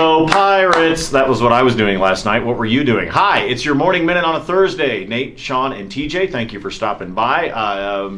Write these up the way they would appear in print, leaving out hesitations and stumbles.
go Pirates. That was what I was doing last night. What were you doing? Hi, it's your Morning Minute on a Thursday. Nate, Shawn, and TJ, thank you for stopping by.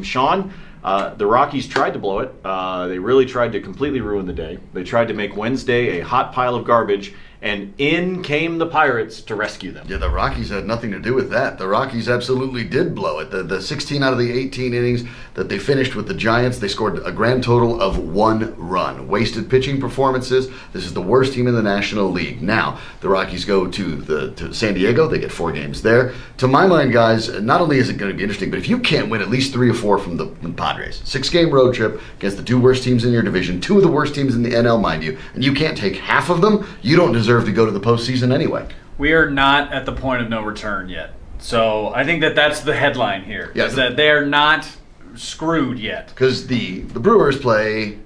Shawn, the Rockies tried to blow it. They really tried to completely ruin the day. They tried to make Wednesday a hot pile of garbage, and in came the Pirates to rescue them. Yeah, the Rockies had nothing to do with that. The Rockies absolutely did blow it. The 16 out of the 18 innings that they finished with the Giants, they scored a grand total of 1 run. Wasted pitching performances. This is the worst team in the National League. Now, the Rockies go to San Diego. They get 4 games there. To my mind, guys, not only is it going to be interesting, but if you can't win at least 3 or 4 from the Padres, 6-game road trip against the 2 worst teams in your division, 2 of the worst teams in the NL, mind you, and you can't take half of them, you don't deserve to go to the postseason anyway. We are not at the point of no return yet. So I think that's the headline here. Yeah, is that they're not screwed yet. Because the Brewers play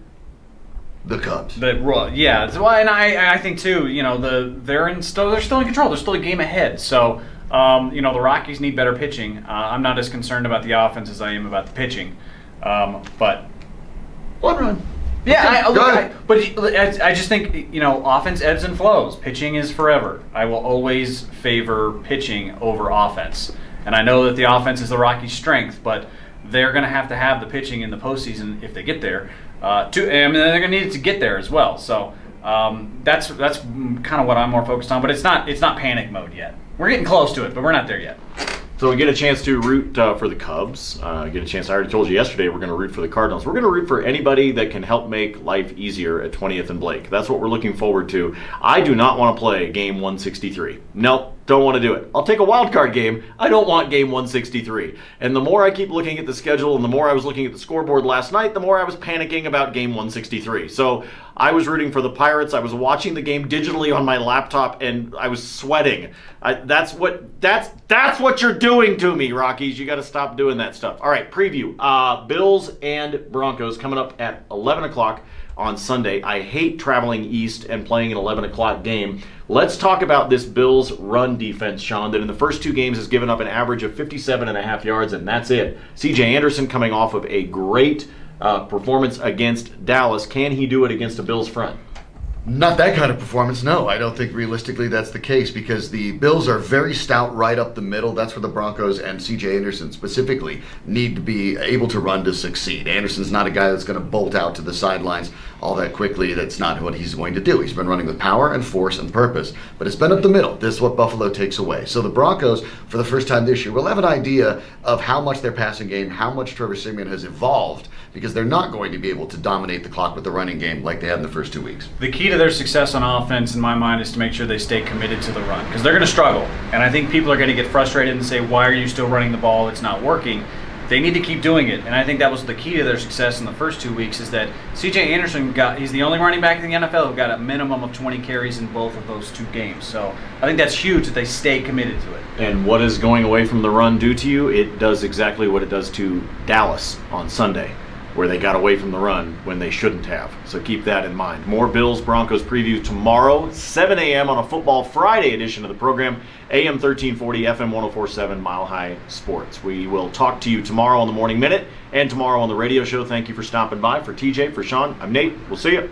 the Cubs. Yeah, and I think too, they're still in control. They're still a game ahead. So the Rockies need better pitching. I'm not as concerned about the offense as I am about the pitching. But 1 run. Yeah, but I just think, offense ebbs and flows. Pitching is forever. I will always favor pitching over offense. And I know that the offense is the Rockies' strength, but they're going to have the pitching in the postseason if they get there. They're going to need it to get there as well. So that's kind of what I'm more focused on. But it's not panic mode yet. We're getting close to it, but we're not there yet. So we get a chance to root for the Cubs. I already told you yesterday we're going to root for the Cardinals. We're going to root for anybody that can help make life easier at 20th and Blake. That's what we're looking forward to. I do not want to play game 163. Nope, don't want to do it. I'll take a wild card game. I don't want game 163. And the more I keep looking at the schedule and the more I was looking at the scoreboard last night, the more I was panicking about game 163. So I was rooting for the Pirates. I was watching the game digitally on my laptop and I was sweating. That's what you're doing to me, Rockies. You got to stop doing that stuff. All right, preview. Bills and Broncos coming up at 11 o'clock on Sunday. I hate traveling east and playing an 11 o'clock game. Let's talk about this Bills run defense, Shawn, that in the first 2 games has given up an average of 57.5 yards, and that's it. CJ Anderson coming off of a great performance against Dallas. Can he do it against a Bills front? Not that kind of performance, no. I don't think realistically that's the case because the Bills are very stout right up the middle. That's where the Broncos and C.J. Anderson specifically need to be able to run to succeed. Anderson's not a guy that's going to bolt out to the sidelines all that quickly. That's not what he's going to do. He's been running with power and force and purpose, but it's been up the middle. This is what Buffalo takes away. So the Broncos, for the first time this year, will have an idea of how much their passing game, how much Trevor Siemian has evolved, because they're not going to be able to dominate the clock with the running game like they had in the first 2 weeks. The key to their success on offense, in my mind, is to make sure they stay committed to the run, because they're going to struggle. And I think people are going to get frustrated and say, why are you still running the ball? It's not working. They need to keep doing it. And I think that was the key to their success in the first 2 weeks, is that C.J. Anderson he's the only running back in the NFL who got a minimum of 20 carries in both of those 2 games. So I think that's huge that they stay committed to it. And what is going away from the run do to you? It does exactly what it does to Dallas on Sunday, where they got away from the run when they shouldn't have. So keep that in mind. More Bills Broncos preview tomorrow, 7 a.m. on a Football Friday edition of the program, AM 1340, FM 1047, Mile High Sports. We will talk to you tomorrow on the Morning Minute and tomorrow on the radio show. Thank you for stopping by. For TJ, for Shawn, I'm Nate. We'll see you.